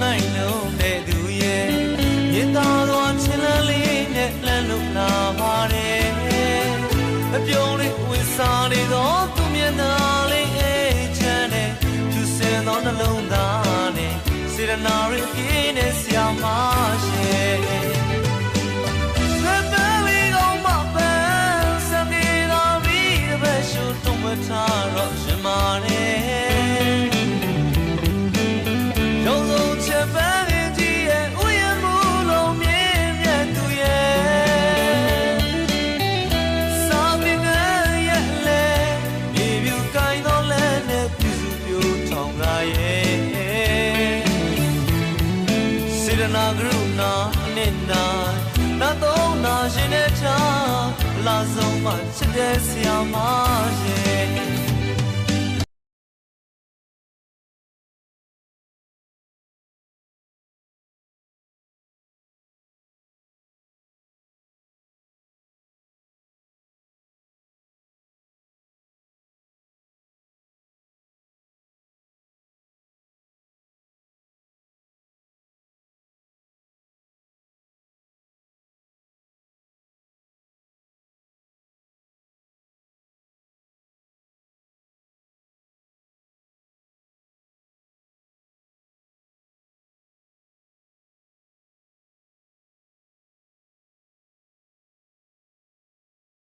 နိုင်လုံးတဲ့သူရဲ့မြေသားတော်ချင်လန်းလေးနဲ့လမ်းလို့လာပါတယ်မပြုံးလေးဝစ်စားနေတော့သူမျက်နှာလေးအေးချမ်းတဲ့ဖြူစင်သောနှလုံးသားနဲ့စေတနာရင်းပြင်းနဲ့ဆရာမရှိထားတော့ရှင်မာနေရုံဆုံးချက်ပန်းကြီးရဲ့ဥယျာဉ်မူလုံးမြင့်မြတ်သူရဲ့စာပင်ငယ်ရဲ့လေမြေပြူကိုင်းတော်လဲနဲ့ပြူစုပြိုထောင်လာရဲ့စေတနာကရုဏာနဲ့နာတော့နာရှင်တဲ့ချာလာဆုံးမှချစ်တဲ့ဆရာမရဲ့